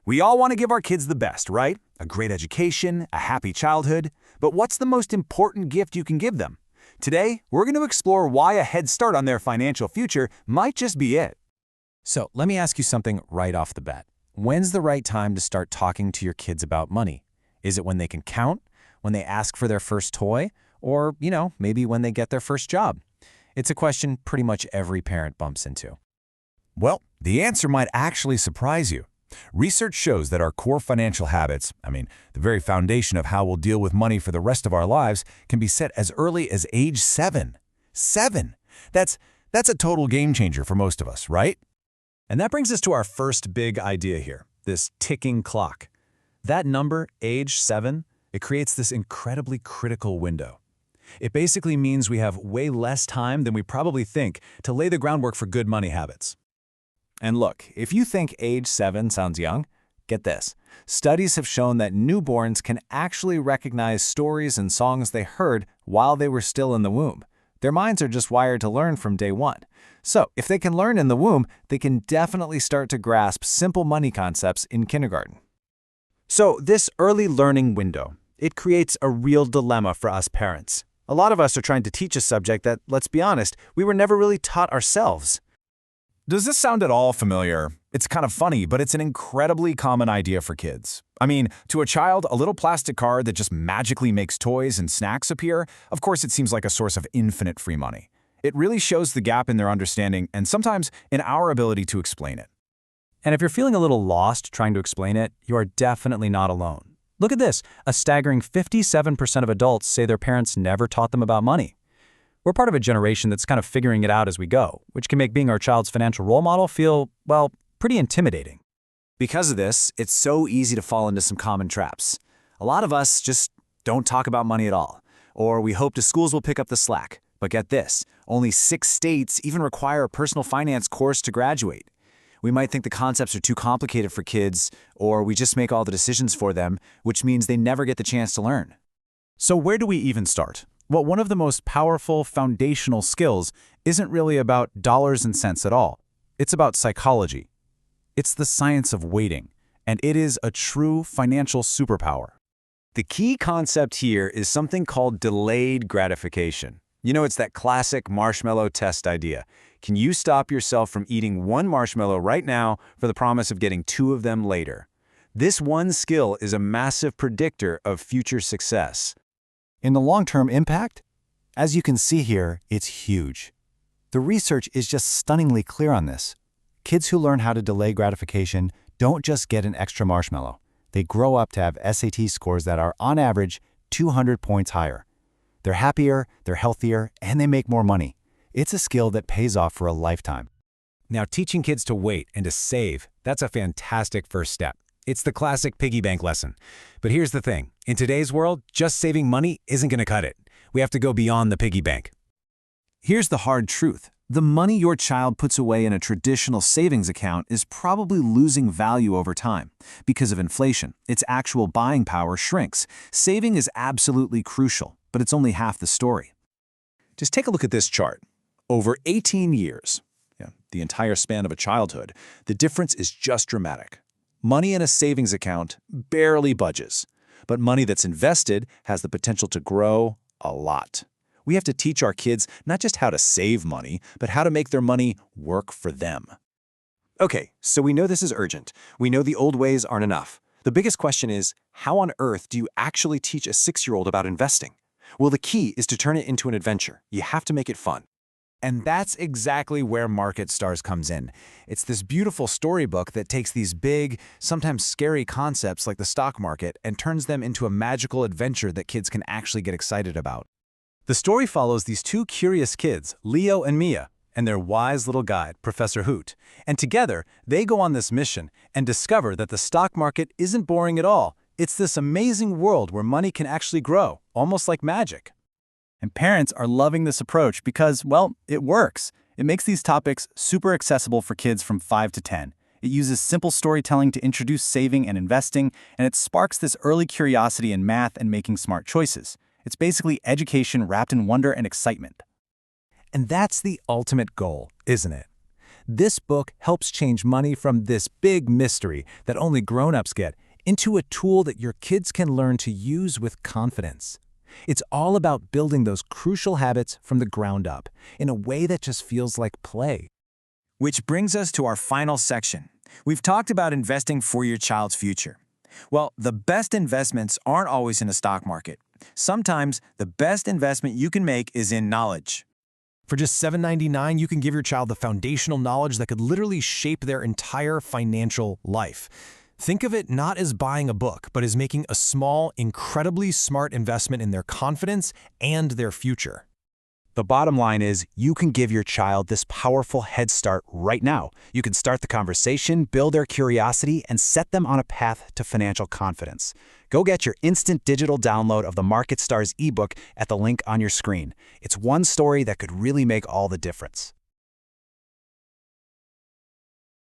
We all want to give our kids the best, right? A great education, a happy childhood. But what's the most important gift you can give them? Today, we're going to explore why a head start on their financial future might just be it. So let me ask you something right off the bat. When's the right time to start talking to your kids about money? Is it when they can count? When they ask for their first toy? Or, maybe when they get their first job? It's a question pretty much every parent bumps into. Well, the answer might actually surprise you. Research shows that our core financial habits, the very foundation of how we'll deal with money for the rest of our lives, can be set as early as age 7. 7! That's a total game changer for most of us, right? And that brings us to our first big idea here, this ticking clock. That number, age 7, it creates this incredibly critical window. It basically means we have way less time than we probably think to lay the groundwork for good money habits. And look, if you think age 7 sounds young, get this. Studies have shown that newborns can actually recognize stories and songs they heard while they were still in the womb. Their minds are just wired to learn from day one. So, if they can learn in the womb, they can definitely start to grasp simple money concepts in kindergarten. So, this early learning window, it creates a real dilemma for us parents. A lot of us are trying to teach a subject that, let's be honest, we were never really taught ourselves. Does this sound at all familiar? It's kind of funny, but it's an incredibly common idea for kids. To a child, a little plastic card that just magically makes toys and snacks appear, of course it seems like a source of infinite free money. It really shows the gap in their understanding and sometimes in our ability to explain it. And if you're feeling a little lost trying to explain it, you are definitely not alone. Look at this. A staggering 57% of adults say their parents never taught them about money. We're part of a generation that's kind of figuring it out as we go, which can make being our child's financial role model feel, well, pretty intimidating. Because of this, it's so easy to fall into some common traps. A lot of us just don't talk about money at all, or we hope the schools will pick up the slack. But get this, only 6 states even require a personal finance course to graduate. We might think the concepts are too complicated for kids, or we just make all the decisions for them, which means they never get the chance to learn. So where do we even start? Well, one of the most powerful foundational skills isn't really about dollars and cents at all. It's about psychology. It's the science of waiting, and it is a true financial superpower. The key concept here is something called delayed gratification. It's that classic marshmallow test idea. Can you stop yourself from eating one marshmallow right now for the promise of getting 2 of them later? This one skill is a massive predictor of future success. In the long-term impact, as you can see here, it's huge. The research is just stunningly clear on this. Kids who learn how to delay gratification don't just get an extra marshmallow. They grow up to have SAT scores that are, on average, 200 points higher. They're happier, they're healthier, and they make more money. It's a skill that pays off for a lifetime. Now, teaching kids to wait and to save, that's a fantastic first step. It's the classic piggy bank lesson. But here's the thing. In today's world, just saving money isn't going to cut it. We have to go beyond the piggy bank. Here's the hard truth. The money your child puts away in a traditional savings account is probably losing value over time. Because of inflation, its actual buying power shrinks. Saving is absolutely crucial, but it's only half the story. Just take a look at this chart. Over 18 years, the entire span of a childhood, the difference is just dramatic. Money in a savings account barely budges, but money that's invested has the potential to grow a lot. We have to teach our kids not just how to save money, but how to make their money work for them. Okay, so we know this is urgent. We know the old ways aren't enough. The biggest question is, how on earth do you actually teach a 6-year-old about investing? Well, the key is to turn it into an adventure. You have to make it fun. And that's exactly where Market Stars comes in. It's this beautiful storybook that takes these big, sometimes scary concepts like the stock market and turns them into a magical adventure that kids can actually get excited about. The story follows these 2 curious kids, Leo and Mia, and their wise little guide, Professor Hoot. And together, they go on this mission and discover that the stock market isn't boring at all. It's this amazing world where money can actually grow, almost like magic. And parents are loving this approach because, well, it works. It makes these topics super accessible for kids from 5 to 10. It uses simple storytelling to introduce saving and investing, and it sparks this early curiosity in math and making smart choices. It's basically education wrapped in wonder and excitement. And that's the ultimate goal, isn't it? This book helps change money from this big mystery that only grown-ups get into a tool that your kids can learn to use with confidence. It's all about building those crucial habits from the ground up in a way that just feels like play. Which brings us to our final section. We've talked about investing for your child's future. Well, the best investments aren't always in the stock market. Sometimes the best investment you can make is in knowledge. For just $7.99, you can give your child the foundational knowledge that could literally shape their entire financial life. Think of it not as buying a book, but as making a small, incredibly smart investment in their confidence and their future. The bottom line is you can give your child this powerful head start right now. You can start the conversation, build their curiosity, and set them on a path to financial confidence. Go get your instant digital download of the Market Stars ebook at the link on your screen. It's one story that could really make all the difference.